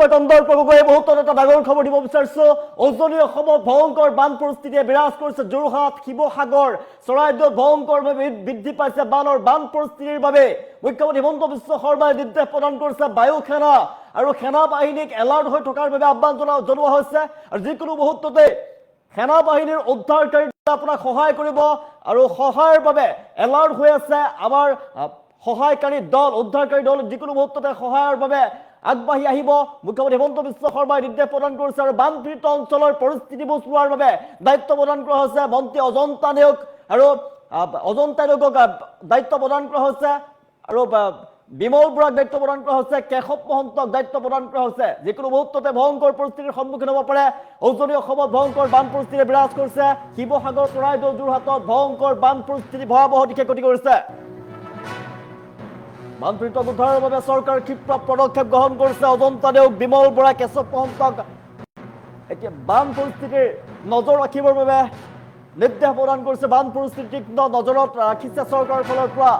মই কন্দৰ্পক এই মুহূৰ্তত এটা ডাঙৰ খবৰ দিব বিচাৰিছো। উজনি অসমত ভয়ংকৰ বান পৰিস্থিতিয়ে বিৰাজ কৰিছে। যোৰহাট, শিৱসাগৰ, চৰাইদেউত ভয়ংকৰভাৱে বৃদ্ধি পাইছে বান পৰিস্থিতিৰ বাবে মুখ্যমন্ত্ৰী হিমন্ত বিশ্ব শৰ্মাই নিৰ্দেশ প্ৰদান কৰিছে বায়ু সেনা আৰু সেনা বাহিনীক এলাৰ্ট হৈ থকাৰ বাবে আহ্বান জনোৱা হৈছে। আৰু যিকোনো মুহূৰ্ততে সেনা বাহিনীৰ উদ্ধাৰকাৰীয়ে আপোনাক সহায় কৰিব আৰু সহায়ৰ বাবে এলাৰ্ট হৈ আছে আমাৰ সহায়কাৰী দল, উদ্ধাৰকাৰী দল যিকোনো মুহূৰ্ততে সহায়ৰ বাবে আগবাঢ়ি আহিব। মুখ্যমন্ত্ৰী হিমন্ত বিশ্ব শৰ্মাই নিৰ্দেশ প্ৰদান কৰিছে আৰু বানপীড়িত অঞ্চলৰ পৰিস্থিতি বুজ লোৱাৰ বাবে দায়িত্ব প্ৰদান কৰা হৈছে। মন্ত্ৰী অজন্তা নেওগ আৰু দায়িত্ব প্ৰদান কৰা হৈছে আৰু বিমল বৰাক দায়িত্ব প্ৰদান কৰা হৈছে, কেশৱ মহন্তক দায়িত্ব প্ৰদান কৰা হৈছে। যিকোনো মুহূৰ্ততে ভয়ংকৰ পৰিস্থিতিৰ সন্মুখীন হ'ব পাৰে। উজনি অসমত ভয়ংকৰ বান পৰিস্থিতি বিৰাজ কৰিছে। শিৱসাগৰ, চৰাইদেউ, যোৰহাটত ভয়ংকৰ বান পৰিস্থিতি ভয়াৱহ দিশে গতি কৰিছে। বানপীড়িত উদ্ধাৰৰ বাবে চৰকাৰ ক্ষীপ্ৰ পদক্ষেপ গ্ৰহণ কৰিছে। অজন্তা নেওগ, বিমল বৰা, কেশৱ মহন্তক এতিয়া বান পৰিস্থিতিৰ নজৰ ৰাখিবৰ বাবে নিৰ্দেশ প্ৰদান কৰিছে। বান পৰিস্থিতি তীক্ষ্ণ নজৰত ৰাখিছে চৰকাৰৰ ফালৰ পৰা।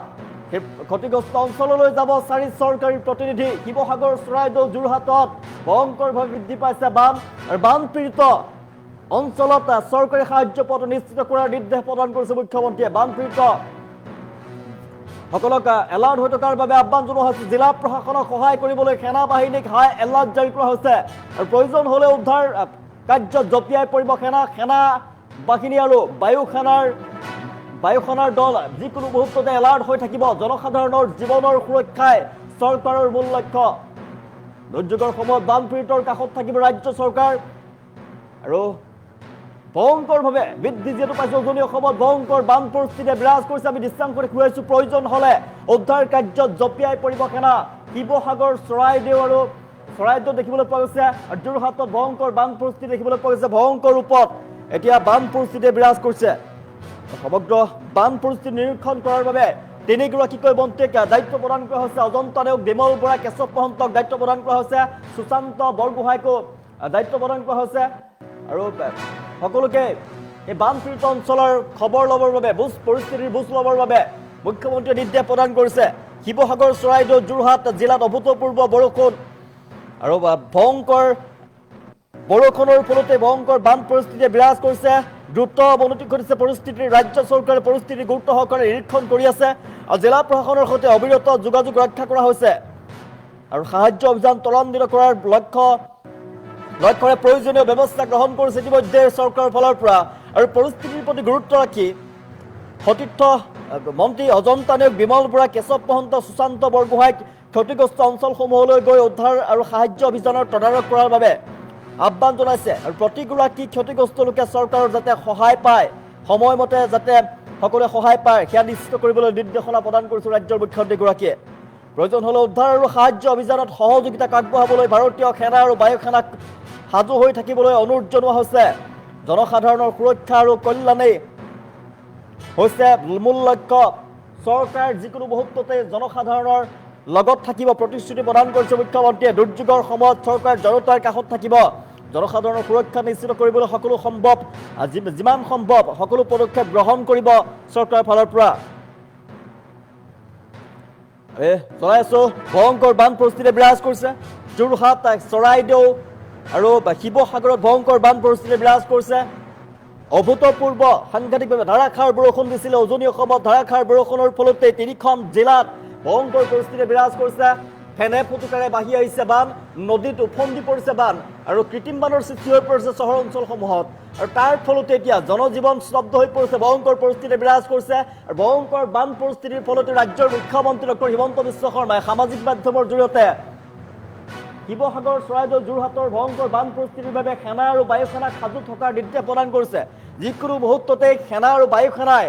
ক্ষতিগ্ৰস্ত অঞ্চললৈ যাব 4 চৰকাৰী প্ৰতিনিধি। শিৱসাগৰ, চৰাইদেউ, যোৰহাটত ভয়ংকৰভাৱে বৃদ্ধি পাইছে বান আৰু বানপীড়িত অঞ্চলত চৰকাৰী সাহায্য পথ নিশ্চিত কৰাৰ নিৰ্দেশ প্ৰদান কৰিছে মুখ্যমন্ত্ৰীয়ে। বানপীড়িত সকলক এলাৰ্ট হৈ থকাৰ বাবে আহ্বান জনোৱা হৈছে। জিলা প্ৰশাসনক সহায় কৰিবলৈ সেনা বাহিনীক হাই এলাৰ্ট জাৰি কৰা হৈছে আৰু প্ৰয়োজন হ'লে উদ্ধাৰ কাৰ্যত জঁপিয়াই পৰিব সেনা বাহিনী আৰু বায়ু সেনাৰ দল। যিকোনো মুহূৰ্ততে এলাৰ্ট হৈ থাকিব। জনসাধাৰণৰ জীৱনৰ সুৰক্ষাই চৰকাৰৰ মূল লক্ষ্য। দুৰ্যোগৰ সময়ত বানপীড়িতৰ কাষত থাকিব ৰাজ্য চৰকাৰ আৰু ভয়ংকৰভাৱে বৃদ্ধি যিহেতু পাইছে উজনি অসমত ভয়ংকৰ বান পৰিস্থিতিয়ে বিৰাজ কৰিছে। আমি দৃশ্যাংশ দেখুৱাইছো। প্ৰয়োজন হ'লে উদ্ধাৰ কাৰ্যত জঁপিয়াই পৰিব সেনা। শিৱসাগৰ, চৰাইদেউ দেখিবলৈ পোৱা গৈছে আৰু যোৰহাটত ভয়ংকৰ বান পৰিস্থিতি দেখিবলৈ পোৱা গৈছে। ভয়ংকৰ ৰূপত এতিয়া বান পৰিস্থিতিয়ে বিৰাজ কৰিছে। সমগ্ৰ বান পৰিস্থিতি নিৰীক্ষণ কৰাৰ বাবে 3গৰাকীকৈ মন্ত্ৰীক দায়িত্ব প্ৰদান কৰা হৈছে। অজন্তা নেওগ, বিমল বৰা, কেশৱ মহন্তক দায়িত্ব প্ৰদান কৰা হৈছে। সুশান্ত বৰগোহাঁইকো দায়িত্ব প্ৰদান কৰা হৈছে আৰু সকলোকে এই বানপীড়িত অঞ্চলৰ খবৰ ল'বৰ বাবে পৰিস্থিতিৰ বুজ ল'বৰ বাবে মুখ্যমন্ত্ৰীয়ে নিৰ্দেশ প্ৰদান কৰিছে। শিৱসাগৰ, চৰাইদেউ, যোৰহাট জিলাত অভূতপূৰ্ব বৰষুণ আৰু ভয়ংকৰ বৰষুণৰ ফলতে ভয়ংকৰ বান পৰিস্থিতিয়ে বিৰাজ কৰিছে। দ্ৰুত অৱনতি ঘটিছে পৰিস্থিতিৰ। ৰাজ্য চৰকাৰে পৰিস্থিতি গুৰুত্ব সহকাৰে নিৰীক্ষণ কৰি আছে আৰু জিলা প্ৰশাসনৰ সৈতে অবিৰত যোগাযোগ ৰক্ষা কৰা হৈছে আৰু সাহায্য অভিযান ত্বৰান্বিত কৰাৰ লক্ষ্যৰে প্ৰয়োজনীয় ব্যৱস্থা গ্ৰহণ কৰিছে ইতিমধ্যে চৰকাৰৰ ফালৰ পৰা। আৰু পৰিস্থিতিৰ প্ৰতি গুৰুত্ব ৰাখি সতীৰ্থ মন্ত্ৰী অজন্তা নেওগ, বিমল বৰা, কেশৱ মহন্ত, সুশান্ত বৰগোহাঁইক ক্ষতিগ্ৰস্ত অঞ্চলসমূহলৈ গৈ উদ্ধাৰ আৰু সাহায্য অভিযানৰ তদাৰক কৰাৰ বাবে আহ্বান জনাইছে আৰু প্ৰতিগৰাকী ক্ষতিগ্ৰস্ত লোকে চৰকাৰৰ যাতে সহায় পায়, সময়মতে যাতে সকলোৱে সহায় পায় সেয়া নিশ্চিত কৰিবলৈ নিৰ্দেশনা প্ৰদান কৰিছে ৰাজ্যৰ মুখ্যমন্ত্ৰীগৰাকীয়ে। প্ৰয়োজন হ'লে উদ্ধাৰ আৰু সাহায্য অভিযানত সহযোগিতা আগবঢ়াবলৈ ভাৰতীয় সেনা আৰু বায়ু সেনাক সাজু হৈ থাকিবলৈ অনুৰোধ জনোৱা হৈছে। জনসাধাৰণৰ সুৰক্ষা আৰু কল্যাণেই হৈছে মূল লক্ষ্য। চৰকাৰ যিকোনো মুহূৰ্ততে জনসাধাৰণৰ লগত থাকিব প্ৰতিশ্ৰুতি প্ৰদান কৰিছে মুখ্যমন্ত্ৰীয়ে। দুৰ্যোগৰ সময়ত চৰকাৰ জনতাৰ কাষত থাকিব। জনসাধাৰণৰ সুৰক্ষা নিশ্চিত কৰিবলৈ যিমান সম্ভৱ সকলো পদক্ষেপ গ্ৰহণ কৰিব চৰকাৰৰ ফালৰ পৰা। জনাই আছো ভয়ংকৰ বান পৰিস্থিতিয়ে বিৰাজ কৰিছে। যোৰহাট, চৰাইদেউ আৰু শিৱসাগৰত ভয়ংকৰ বান পৰিস্থিতিয়ে বিৰাজ কৰিছে। অভূতপূৰ্ব সাংঘাতিকভাৱে ধাৰাসাৰ বৰষুণ দিছিলে উজনি অসমত। ধাৰাসাৰ বৰষুণৰ ফলতে 3খন জিলাত ভয়ংকৰ পৰিস্থিতিয়ে বিৰাজ কৰিছে। ফেনে ফুটুকাৰে বাঢ়ি আহিছে বান, নদীত উফন্দি পৰিছে বান আৰু কৃত্ৰিম বানৰ সৃষ্টি হৈ পৰিছে চহৰ অঞ্চলসমূহত আৰু তাৰ ফলতে এতিয়া জনজীৱন স্তব্ধ হৈ পৰিছে। ভয়ংকৰ পৰিস্থিতিয়ে বিৰাজ কৰিছে আৰু ভয়ংকৰ বান পৰিস্থিতিৰ ফলতে ৰাজ্যৰ মুখ্যমন্ত্ৰী ডক্টৰ হিমন্ত বিশ্ব শৰ্মাই সামাজিক মাধ্যমৰ জৰিয়তে শিৱসাগৰ, চৰাইদেউ, যোৰহাটৰ ভয়ংকৰ বান পৰিস্থিতিৰ বাবে সেনা আৰু বায়ু সেনাক সাজু থকাৰ নিৰ্দেশ প্ৰদান কৰিছে। যিকোনো মুহূৰ্ততে সেনা আৰু বায়ু সেনাই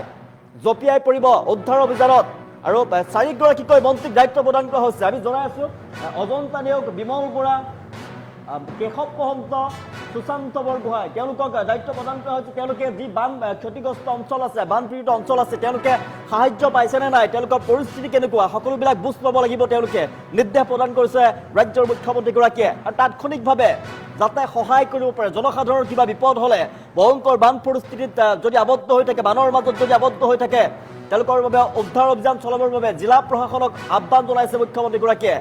জঁপিয়াই পৰিব উদ্ধাৰ অভিযানত আৰু 4গৰাকীকৈ মন্ত্ৰীক দায়িত্ব প্ৰদান কৰা হৈছে। আমি জনাই আছো অজন্তা নেওগ, বিমল বৰা, কেশৱ মহন্ত, সুশান্ত বৰগোহাঁই তেওঁলোকক দায়িত্ব প্ৰদান কৰা হৈছে। তেওঁলোকে যি বান ক্ষতিগ্ৰস্ত অঞ্চল আছে, বানপীড়িত অঞ্চল আছে, তেওঁলোকে সাহায্য পাইছেনে নাই, তেওঁলোকৰ পৰিস্থিতি কেনেকুৱা সকলোবিলাক বুজ ল'ব লাগিব। তেওঁলোকে নিৰ্দেশ প্ৰদান কৰিছে ৰাজ্যৰ মুখ্যমন্ত্ৰীগৰাকীয়ে আৰু তাৎক্ষণিকভাৱে যাতে সহায় কৰিব পাৰে। জনসাধাৰণৰ কিবা বিপদ হ'লে ভয়ংকৰ বান পৰিস্থিতিত যদি আবদ্ধ হৈ থাকে, বানৰ মাজত যদি আবদ্ধ হৈ থাকে, তেওঁলোকৰ বাবে উদ্ধাৰ অভিযান চলাবৰ বাবে জিলা প্ৰশাসনক আহ্বান জনাইছে মুখ্যমন্ত্ৰীগৰাকীয়ে।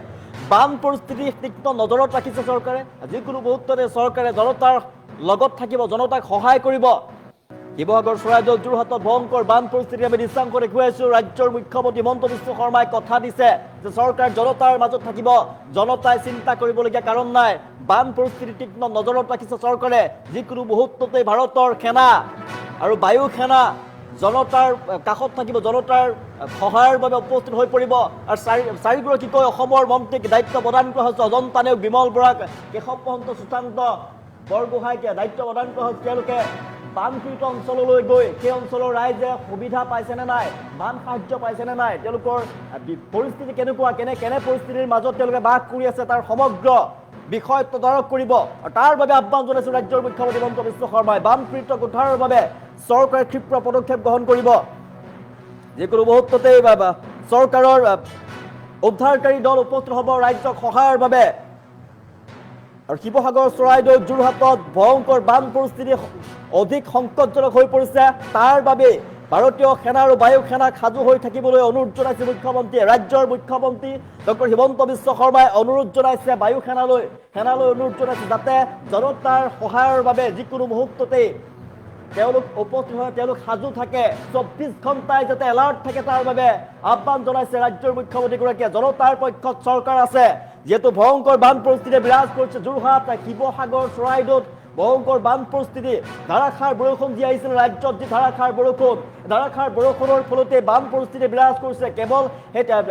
বান পৰিস্থিতি তীক্ষ্ণ নজৰত ৰাখিছে চৰকাৰে যিকোনো মুহূৰ্ততে চৰকাৰে জনতাৰ লগত থাকিব জনতাক সহায় কৰিব শিৱসাগৰ চৰাইদেউ যোৰহাটত ভয়ংকৰ বান পৰিস্থিতি আমি দৃশ্যাংশ দেখুৱাইছো ৰাজ্যৰ মুখ্যমন্ত্ৰী হিমন্ত বিশ্ব শৰ্মাই কথা দিছে যে চৰকাৰ জনতাৰ মাজত থাকিব জনতাই চিন্তা কৰিবলগীয়া কাৰণ নাই বান পৰিস্থিতি তীক্ষ্ণ নজৰত ৰাখিছে চৰকাৰে যিকোনো মুহূৰ্ততে ভাৰতৰ সেনা আৰু বায়ু সেনা জনতাৰ কাষত থাকিব জনতাৰ সহায়ৰ বাবে উপস্থিত হৈ পৰিব আৰু চাৰিগৰাকীকৈ অসমৰ মন্ত্ৰীক দায়িত্ব প্ৰদান কৰা হৈছে অজন্তা নেওগ বিমল বৰাক কেশৱ মহন্ত সুশান্ত বৰগোহাঁইকে দায়িত্ব প্ৰদান কৰা হৈছে তেওঁলোকে বানপীড়িত অঞ্চললৈ গৈ সেই অঞ্চলৰ ৰাইজে সুবিধা পাইছেনে নাই বান সাহায্য পাইছেনে নাই তেওঁলোকৰ পৰিস্থিতি কেনেকুৱা কেনে পৰিস্থিতিৰ মাজত তেওঁলোকে বাস কৰি আছে তাৰ সমগ্ৰ বিষয় তদাৰক কৰিব আৰু তাৰ বাবে আহ্বান জনাইছে ৰাজ্যৰ মুখ্যমন্ত্ৰী হিমন্ত বিশ্ব শৰ্মাই বানপীড়িত উদ্ধাৰৰ বাবে চৰকাৰে ক্ষীপ্ৰ পদক্ষেপ গ্ৰহণ কৰিব যিকোনো মুহূৰ্ততে চৰকাৰৰ উদ্ধাৰকাৰী দল উপস্থিত হ'ব ৰাজ্যক সহায়ৰ বাবে আৰু শিৱসাগৰ চৰাইদেউ যোৰহাটত ভয়ংকৰ বান পৰিস্থিতি অধিক সংকটজনক হৈ পৰিছে তাৰ বাবে ভাৰতীয় সেনা আৰু বায়ু সেনাক সাজু হৈ থাকিবলৈ অনুৰোধ জনাইছে মুখ্যমন্ত্ৰীয়ে ৰাজ্যৰ মুখ্যমন্ত্ৰী ডক্টৰ হিমন্ত বিশ্ব শৰ্মাই অনুৰোধ জনাইছে বায়ু সেনালৈ অনুৰোধ জনাইছে যাতে জনতাৰ সহায়ৰ বাবে যিকোনো মুহূৰ্ততেই তেওঁলোক উপস্থিত হয় তেওঁলোক সাজু থাকে 24 ঘণ্টাই যাতে এলাৰ্ট থাকে তাৰ বাবে আহ্বান জনাইছে ৰাজ্যৰ মুখ্যমন্ত্ৰীগৰাকীয়ে জনতাৰ পক্ষত চৰকাৰ আছে যেহেতু ভয়ংকৰ বান পৰিস্থিতি বিৰাজ কৰিছে যোৰহাট শিৱসাগৰ চৰাইদেউত ভয়ংকৰ বান পৰিস্থিতি ধাৰাসাৰ বৰষুণ দি আহিছিল ৰাজ্যত যি ধাৰাসাৰ বৰষুণৰ ফলতে বান পৰিস্থিতি বিৰাজ কৰিছে কেৱল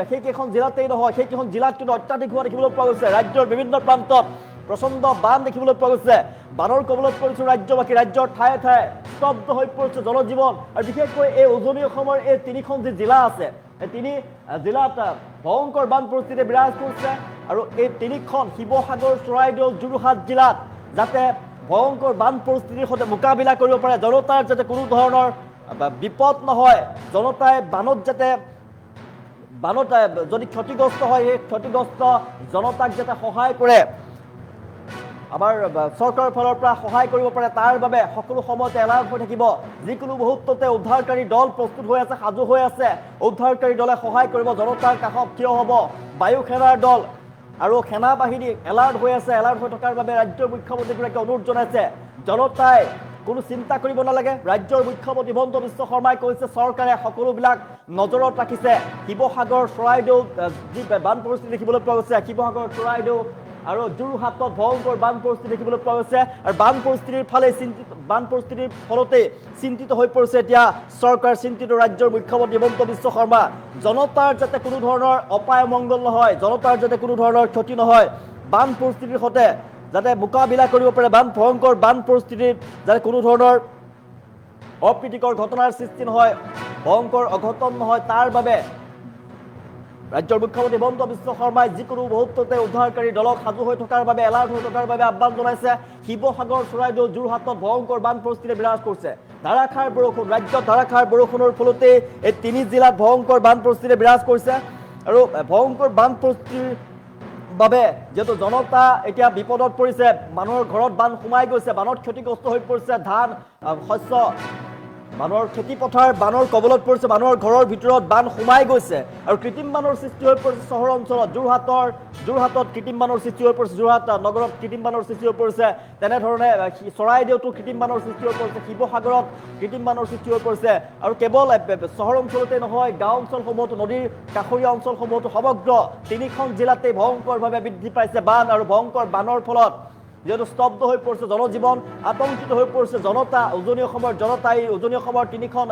সেইকেইখন জিলাতেই নহয় সেইকেইখন জিলাত কিন্তু অত্যাধিক হোৱা দেখিবলৈ পোৱা গৈছে ৰাজ্যৰ বিভিন্ন প্ৰান্তত প্ৰচণ্ড বান দেখিবলৈ পোৱা গৈছে বানৰ কবলত পৰিছে ৰাজ্যবাসী ৰাজ্যৰ ঠায়ে ঠায়ে স্তব্ধ হৈ পৰিছে জনজীৱন আৰু বিশেষকৈ এই উজনি অসমৰ এই তিনিখন যি জিলা আছে এই তিনি জিলাত ভয়ংকৰ বান পৰিস্থিতি বিৰাজ কৰিছে আৰু এই তিনিখন শিৱসাগৰ চৰাইদেউ যোৰহাট জিলাত যাতে ভয়ংকৰ বান পৰিস্থিতিৰ সৈতে মোকাবিলা কৰিব পাৰে জনতাৰ যাতে কোনো ধৰণৰ বিপদ নহয় জনতাই বানত যদি ক্ষতিগ্ৰস্ত হয় সেই ক্ষতিগ্ৰস্ত জনতাক যাতে সহায় কৰে আমাৰ চৰকাৰৰ ফালৰ পৰা সহায় কৰিব পাৰে তাৰ বাবে সকলো সময়তে এলাৰ্ট হৈ থাকিব যিকোনো মুহূৰ্ততে উদ্ধাৰকাৰী দল প্ৰস্তুত হৈ আছে সাজু হৈ আছে উদ্ধাৰকাৰী দলে সহায় কৰিব জনতাৰ কাষত থিয় হ'ব বায়ু সেনাৰ দল আৰু সেনা বাহিনী এলাৰ্ট হৈ আছে এলাৰ্ট হৈ থকাৰ বাবে ৰাজ্যৰ মুখ্যমন্ত্ৰীগৰাকীয়ে অনুৰোধ জনাইছে জনতাই কোনো চিন্তা কৰিব নালাগে ৰাজ্যৰ মুখ্যমন্ত্ৰী হিমন্ত বিশ্ব শৰ্মাই কৈছে চৰকাৰে সকলোবিলাক নজৰত ৰাখিছে শিৱসাগৰ চৰাইদেউ যি বান পৰিস্থিতি দেখিবলৈ পোৱা গৈছে শিৱসাগৰ চৰাইদেউ আৰু যোৰহাটত ভয়ংকৰ বান পৰিস্থিতি দেখিবলৈ পোৱা গৈছে আৰু বান পৰিস্থিতিৰ ফলতে চিন্তিত হৈ পৰিছে এতিয়া চৰকাৰ চিন্তিত ৰাজ্যৰ মুখ্যমন্ত্ৰী হিমন্ত বিশ্ব শৰ্মা জনতাৰ যাতে কোনো ধৰণৰ অপায় মংগল নহয় জনতাৰ যাতে কোনো ধৰণৰ ক্ষতি নহয় বান পৰিস্থিতিৰ সৈতে যাতে মোকাবিলা কৰিব পাৰে ভয়ংকৰ বান পৰিস্থিতিত যাতে কোনো ধৰণৰ অপ্ৰীতিকৰ ঘটনাৰ সৃষ্টি নহয় ভয়ংকৰ অঘটন নহয় তাৰ বাবে ৰাজ্যৰ মুখ্যমন্ত্ৰী হিমন্ত বিশ্ব শৰ্মাই যিকোনো মুহূৰ্ততে উদ্ধাৰকাৰী দলক সাজু হৈ থকাৰ বাবে এলাৰ্ট হৈ থকাৰ বাবে আহ্বান জনাইছে শিৱসাগৰ চৰাইদেউ যোৰহাটত ভয়ংকৰ বান পৰিস্থিতি বিৰাজ কৰিছে ধাৰাসাৰ বৰষুণ ৰাজ্যত ধাৰাসাৰ বৰষুণৰ ফলতে এই তিনি জিলাত ভয়ংকৰ বান পৰিস্থিতি বিৰাজ কৰিছে আৰু ভয়ংকৰ বান পৰিস্থিতিৰ বাবে যেহেতু জনতা এতিয়া বিপদত পৰিছে মানুহৰ ঘৰত বান সোমাই গৈছে বানত ক্ষতিগ্ৰস্ত হৈ পৰিছে ধান শস্য মানুহৰ খেতি পথাৰ বানৰ কবলত পৰিছে মানুহৰ ঘৰৰ ভিতৰত বান সোমাই গৈছে আৰু কৃত্ৰিম বানৰ সৃষ্টি হৈ পৰিছে চহৰ অঞ্চলত যোৰহাটত কৃত্ৰিম বানৰ সৃষ্টি হৈ পৰিছে যোৰহাট নগৰত কৃত্ৰিম বানৰ সৃষ্টি হৈ পৰিছে তেনেধৰণে চৰাইদেউতো কৃত্ৰিম বানৰ সৃষ্টি হৈ পৰিছে শিৱসাগৰত কৃত্ৰিম বানৰ সৃষ্টি হৈ পৰিছে আৰু কেৱল চহৰ অঞ্চলতে নহয় গাঁও অঞ্চলসমূহতো নদীৰ কাষৰীয়া অঞ্চলসমূহতো সমগ্ৰ তিনিখন জিলাতে ভয়ংকৰভাৱে বৃদ্ধি পাইছে বান আৰু ভয়ংকৰ বানৰ ফলত যেহেতু স্তব্ধ হৈ পৰিছে জনজীৱন আতংকিত হৈ পৰিছে জনতা উজনি অসমৰ জনতা এই উজনি অসমৰ তিনিখন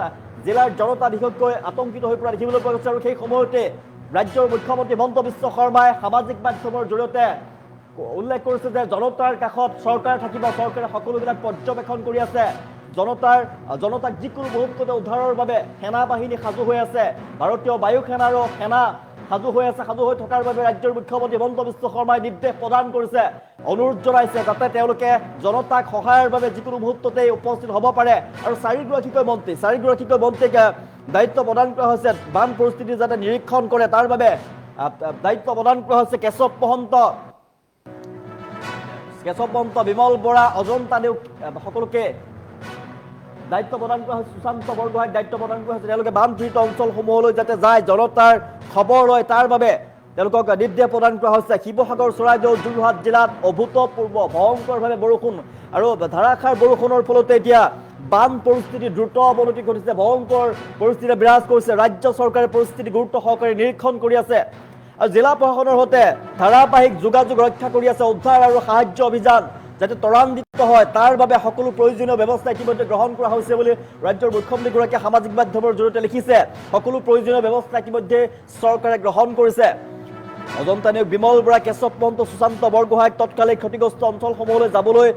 জিলাৰ জনতা বিশেষকৈ আতংকিত হৈ পৰা দেখিবলৈ পোৱা গৈছে আৰু সেই সময়তে ৰাজ্যৰ মুখ্যমন্ত্ৰী হিমন্ত বিশ্ব শৰ্মাই সামাজিক মাধ্যমৰ জৰিয়তে উল্লেখ কৰিছে যে জনতাৰ কাষত চৰকাৰ থাকিব চৰকাৰে সকলোবিলাক পৰ্যবেক্ষণ কৰি আছে জনতাক যিকোনো মুহূৰ্ততে উদ্ধাৰৰ বাবে সেনা বাহিনী সাজু হৈ আছে ভাৰতীয় বায়ু সেনা আৰু সেনা সাজু হৈ আছে সাজু হৈ থকাৰ বাবে ৰাজ্যৰ মুখ্যমন্ত্ৰী হিমন্ত বিশ্ব শৰ্মাই নিৰ্দেশ প্ৰদান কৰিছে অনুৰোধ জনাইছে যাতে তেওঁলোকে জনতাক সহায়ৰ বাবে যিকোনো মুহূৰ্ততে উপস্থিত হ'ব পাৰে আৰু চাৰিগৰাকীকৈ মন্ত্ৰীক দায়িত্ব প্ৰদান কৰা হৈছে বান পৰিস্থিতি যাতে নিৰীক্ষণ কৰে তাৰ বাবে দায়িত্ব প্ৰদান কৰা হৈছে কেশৱ মহন্ত বিমল বৰা অজন্তা নেওগ সকলোকে দায়িত্ব প্ৰদান কৰা হৈছে সুশান্ত বৰগোহাঁইক দায়িত্ব প্ৰদান কৰা হৈছে তেওঁলোকে বানপীড়িত অঞ্চলসমূহলৈ যাতে যায় জনতাৰ খবৰ লয় তাৰ বাবে তেওঁলোকক নিৰ্দেশ প্ৰদান কৰা হৈছে। শিৱসাগৰ, চৰাইদেউ, যোৰহাট জিলাত অভূতপূৰ্ব ভয়ংকৰভাৱে বৰষুণ আৰু ধাৰাসাৰ বৰষুণৰ ফলতে এতিয়া বান পৰিস্থিতি দ্ৰুত অৱনতি ঘটিছে। ভয়ংকৰ পৰিস্থিতি বিৰাজ কৰিছে। ৰাজ্য চৰকাৰে পৰিস্থিতি গুৰুত্ব সহকাৰে নিৰীক্ষণ কৰি আছে আৰু জিলা প্ৰশাসনৰ সৈতে ধাৰাবাহিক যোগাযোগ ৰক্ষা কৰি আছে। উদ্ধাৰ আৰু সাহায্য অভিযান যাতে ত্বৰান্বিত হয় তাৰ বাবে সকলো প্ৰয়োজনীয় ব্যৱস্থা ইতিমধ্যে গ্ৰহণ কৰা হৈছে বুলি ৰাজ্যৰ মুখ্যমন্ত্ৰীগৰাকীয়ে সামাজিক মাধ্যমৰ জৰিয়তে লিখিছে। সকলো প্ৰয়োজনীয় ব্যৱস্থা ইতিমধ্যে চৰকাৰে গ্ৰহণ কৰিছে। অজন্তা নিয়োগ বিমল বৰা, কেশৱ মহন্ত, সুশান্ত বৰগোহাঁইক তৎকালীন ক্ষতিগ্ৰস্ত অঞ্চলসমূহলৈ যাবলৈ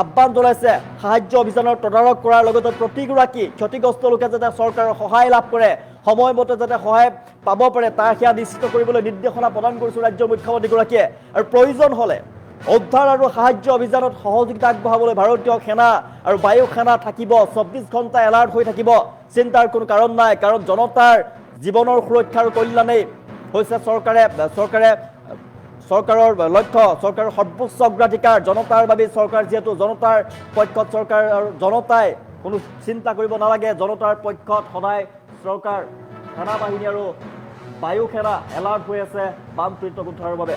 আহ্বান জনাইছে। সাহায্য অভিযানৰ তদাৰক কৰাৰ লগতে প্ৰতিগৰাকী ক্ষতিগ্ৰস্ত লোকে যাতে চৰকাৰৰ সহায় লাভ কৰে, সময়মতে যাতে সহায় পাব পাৰে তাৰ সেয়া নিশ্চিত কৰিবলৈ নিৰ্দেশনা প্ৰদান কৰিছে ৰাজ্যৰ মুখ্যমন্ত্ৰীগৰাকীয়ে। আৰু প্ৰয়োজন হ'লে উদ্ধাৰ আৰু সাহায্য অভিযানত সহযোগিতা আগবঢ়াবলৈ ভাৰতীয় সেনা আৰু বায়ু সেনা থাকিব। 24 ঘণ্টা এলাৰ্ট হৈ থাকিব। চিন্তাৰ কোনো কাৰণ নাই, কাৰণ জনতাৰ জীৱনৰ সুৰক্ষা আৰু কল্যাণেই হৈছে চৰকাৰৰ লক্ষ্য, চৰকাৰৰ সৰ্বোচ্চ অগ্ৰাধিকাৰ। জনতাৰ বাবে চৰকাৰ, যিহেতু জনতাৰ পক্ষত চৰকাৰ আৰু জনতাই কোনো চিন্তা কৰিব নালাগে। জনতাৰ পক্ষত সদায় চৰকাৰ, সেনা বাহিনী আৰু বায়ু সেনা এলাৰ্ট হৈ আছে বান পীড়িতক উদ্ধাৰৰ বাবে।